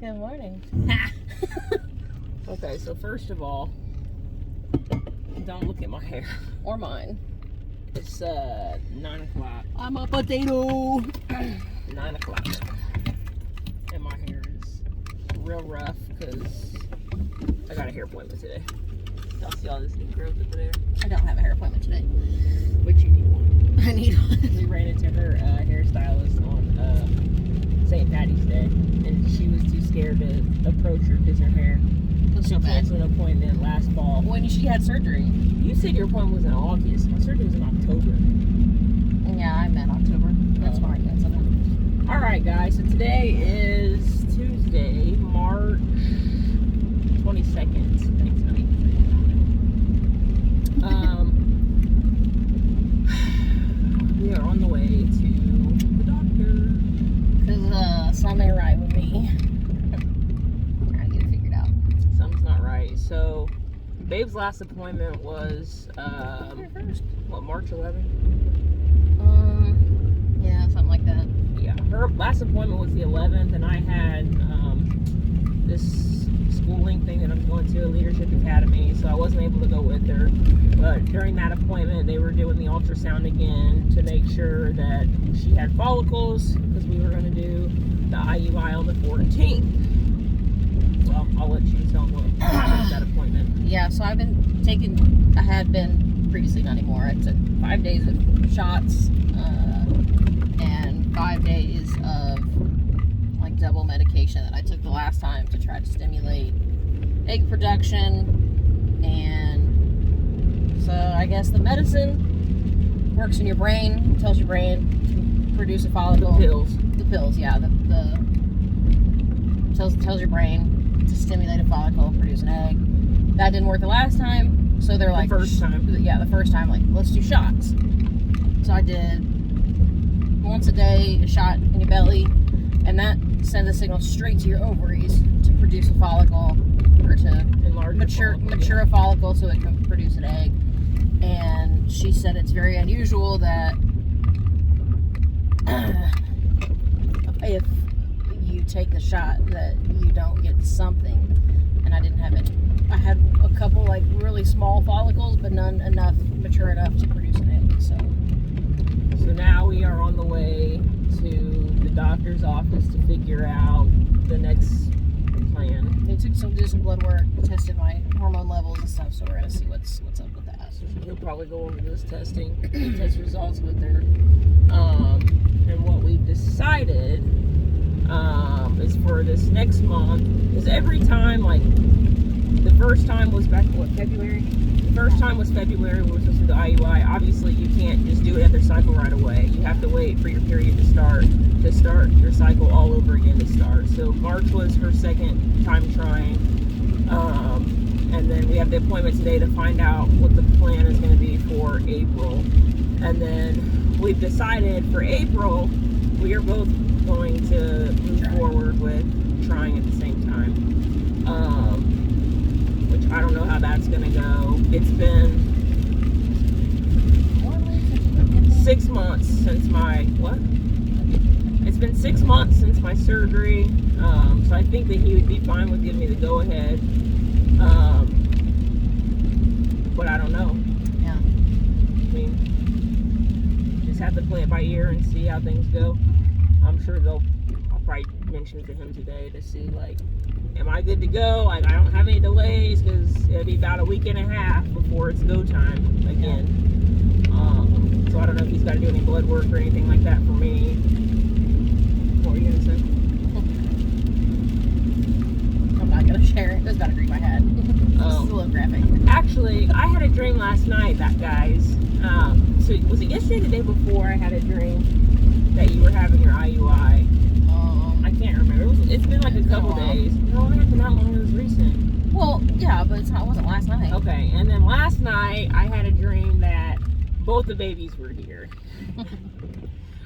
Good morning. Okay, so first of all, don't look at my hair. Or mine. It's 9 o'clock. I'm a potato. 9 o'clock. And my hair is real rough because I got a hair appointment today. Y'all see all this new growth over there? I don't have a hair appointment today. But you need one. I need one. We ran into her hairstylist on St. Patty's Day, and she was too scared to approach her because her hair. That's She so bad. canceled an appointment last fall. When she had surgery. You said your appointment was in August. My surgery was in October. Yeah, I meant October. That's why I canceled it. Alright guys, so today is Tuesday, March 22nd. Thanks, honey. We are on the way to the doctor. Because something ain't right with me. Trying to get it figured out. Something's not right. So, Babe's last appointment was, March 11th? Yeah, something like that. Yeah, her last appointment was the 11th, and I had this schooling thing that I'm going to, a leadership academy, so I wasn't able to go with her. But during that appointment, they were doing the ultrasound again to make sure that she had follicles, because we were going to do the IUI on the 14th. Well, I'll let you tell what happened at that appointment. Yeah, so I had been previously, not anymore. I took 5 days of shots, and 5 days of like double medication that I took the last time to try to stimulate egg production. And so I guess the medicine works in your brain, tells your brain to produce a follicle. The pills. The pills, yeah. The tells your brain to stimulate a follicle, produce an egg. That didn't work the last time, so they're like, The first time. Yeah, the first time, like, let's do shots. So I did once a day, a shot in your belly, and that sends a signal straight to your ovaries to produce a follicle, or to mature a follicle so it can produce an egg. And she said it's very unusual that if you take the shot that you don't get something. And I didn't have it. I had a couple like really small follicles, but none mature enough to produce an egg. So now we are on the way to the doctor's office to figure out the next plan. they did some blood work, tested my hormone levels and stuff. So we're gonna see what's up with that. So he'll probably go over those test results with her. And what we've decided is for this next month, is every time, like, the first time was back in February? The first time was February when we were supposed to do the IUI. Obviously, you can't just do it at their cycle right away. You have to wait for your period to start your cycle all over again to start. So March was her second time trying. And then we have the appointment today to find out what the plan is going to be for April. And then we've decided for April, we are both going to move forward with trying at the same time. Which I don't know how that's going to go. It's been 6 months since It's been 6 months since my surgery. So I think that he would be fine with giving me the go-ahead. But I don't know. Yeah. I mean, just have to play it by ear and see how things go. I'm sure I'll probably mention it to him today to see, like, am I good to go? Like, I don't have any delays, because it'll be about a week and a half before it's go time again. So I don't know if he's got to do any blood work or anything like that for me. What were you gonna say? I'm not gonna share it. It's about to green my head. It's a little graphic. Actually, I had a dream last night, guys. So was it yesterday or the day before I had a dream that you were having your IUI? I can't remember. It's been like a couple days. No, it happened that long. It was recent. Well, yeah, but it wasn't last night. Okay, and then last night I had a dream that both the babies were here.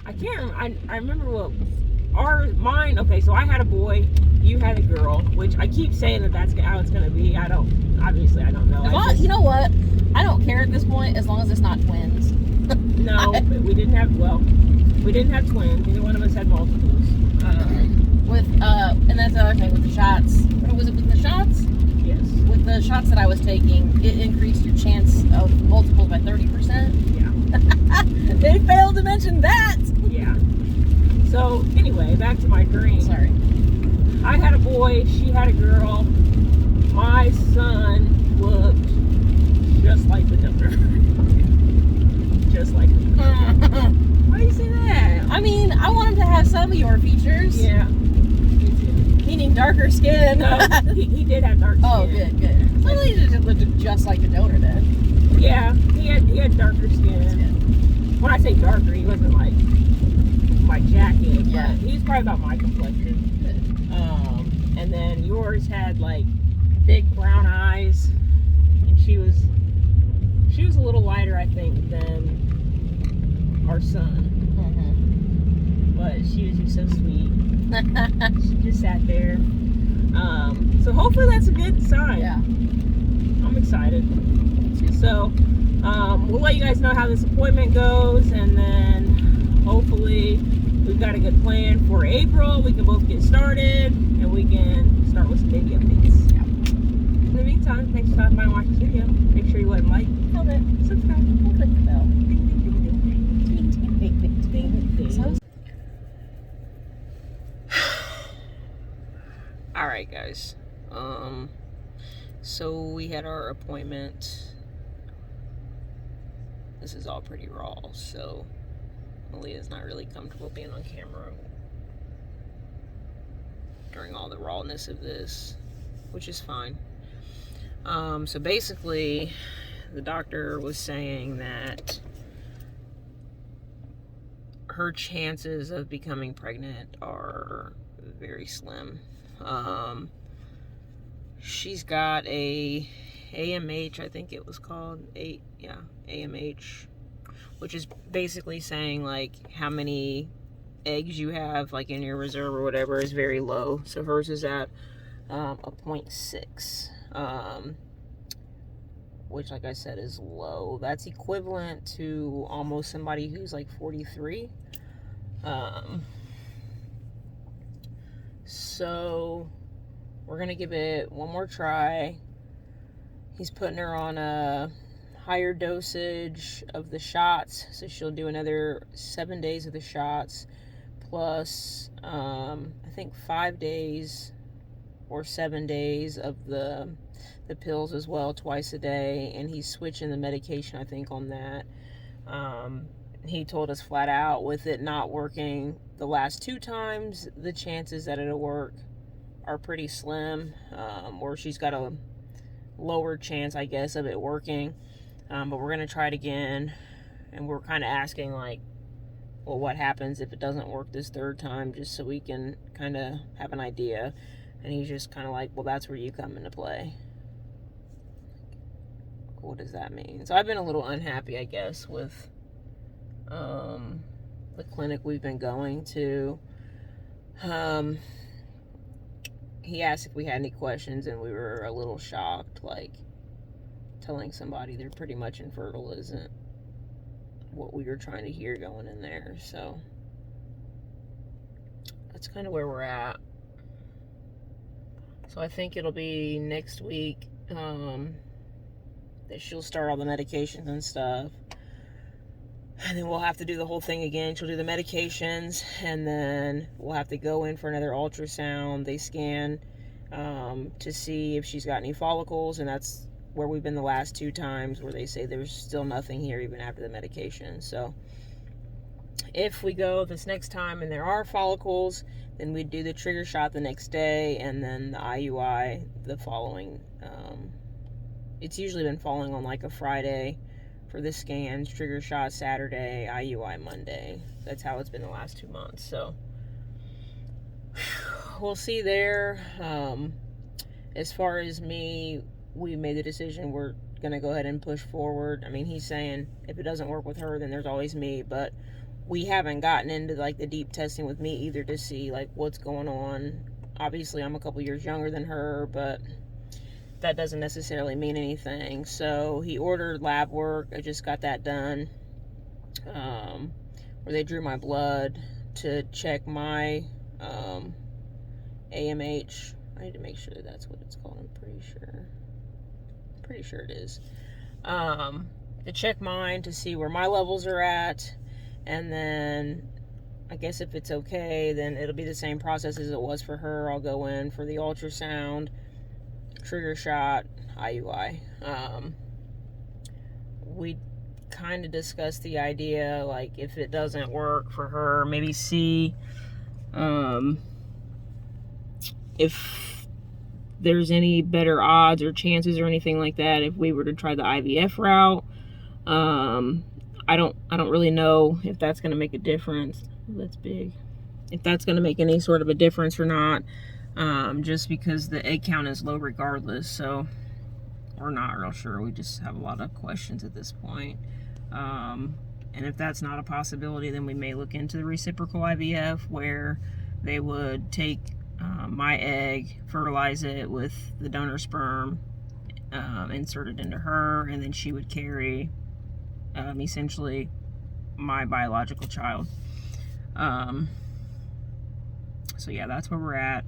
I can't remember. I remember mine. Okay, so I had a boy, you had a girl, which I keep saying that's how it's gonna be. Obviously I don't know. You know what? I don't care at this point as long as it's not twins. No, we didn't have twins. Neither one of us had multiples. And then that's the other thing with the shots. What was it with the shots? Yes. With the shots that I was taking, it increased your chance of multiples by 30%. Yeah. They failed to mention that. Yeah. So anyway, back to my dream. Sorry. I had a boy, she had a girl. My son looked just like the donor. Just like the donor. Why do you say that? I mean, I want him to have some of your features. Yeah. Me too. Meaning darker skin. No, he did have dark skin. Oh, good. So at least it looked just like the donor then. Yeah, he had darker skin. When I say darker, he wasn't like my jacket. Yeah. But he's probably about my complexion. Good. And then yours had like big brown eyes, and she was a little lighter, I think, than our son. But she was just so sweet. She just sat there. So hopefully that's a good sign. Yeah. I'm excited. So we'll let you guys know how this appointment goes, and then hopefully we've got a good plan for April. We can both get started, and we can start with some baby updates. Yeah. In the meantime, thanks for stopping by and watching this video. Make sure you go ahead and like, comment, subscribe, And click the bell. ding, ding, ding, ding, ding, Ding, ding, ding, ding, ding, ding. So All right, guys. So we had our appointment. This is all pretty raw, so Malia's not really comfortable being on camera during all the rawness of this, which is fine. So basically, the doctor was saying that her chances of becoming pregnant are very slim. She's got a AMH, I think it was called, AMH, which is basically saying like how many eggs you have like in your reserve or whatever is very low. So hers is at a 0.6, which, like I said, is low. That's equivalent to almost somebody who's like 43. So we're gonna give it one more try. He's putting her on a higher dosage of the shots, so she'll do another 7 days of the shots, plus I think 5 days or 7 days of the pills as well, twice a day. And he's switching the medication, I think, on that. He told us flat out, with it not working the last 2 times, the chances that it'll work are pretty slim, or she's got a lower chance, I guess, of it working. But we're going to try it again, and we're kind of asking, like, well, what happens if it doesn't work this 3rd time, just so we can kind of have an idea. And he's just kind of like, well, that's where you come into play. What does that mean? So I've been a little unhappy, I guess, with the clinic we've been going to. He asked if we had any questions, and we were a little shocked, like telling somebody they're pretty much infertile isn't what we were trying to hear going in there. So that's kind of where we're at. So I think it'll be next week that she'll start all the medications and stuff. And then we'll have to do the whole thing again. She'll do the medications, and then we'll have to go in for another ultrasound. They scan to see if she's got any follicles, and that's where we've been the last 2 times, where they say there's still nothing here even after the medication. So if we go this next time and there are follicles, then we'd do the trigger shot the next day, and then the IUI the following. It's usually been falling on like a Friday for the scans, trigger shot Saturday, IUI Monday. That's how it's been the last 2 months. So we'll see there. As far as me, we made the decision we're gonna go ahead and push forward. I mean, he's saying if it doesn't work with her, then there's always me, but we haven't gotten into like the deep testing with me either to see like what's going on. Obviously I'm a couple years younger than her, but that doesn't necessarily mean anything. So he ordered lab work. I just got that done, where they drew my blood to check my AMH. I need to make sure that's what it's called. I'm pretty sure it is. To check mine to see where my levels are at, and then I guess if it's okay, then it'll be the same process as it was for her. I'll go in for the ultrasound, trigger shot, IUI. We kind of discussed the idea, like, if it doesn't work for her, maybe see if there's any better odds or chances or anything like that if we were to try the IVF route. I don't really know if that's going to make a difference. That's big. If that's going to make any sort of a difference or not, just because the egg count is low regardless. So we're not real sure. We just have a lot of questions at this point. And if that's not a possibility, then we may look into the reciprocal IVF, where they would take my egg, fertilize it with the donor sperm, insert it into her, and then she would carry essentially my biological child. So yeah, that's where we're at.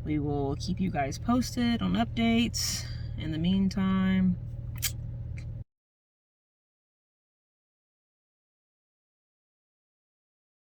We will keep you guys posted on updates. In the meantime,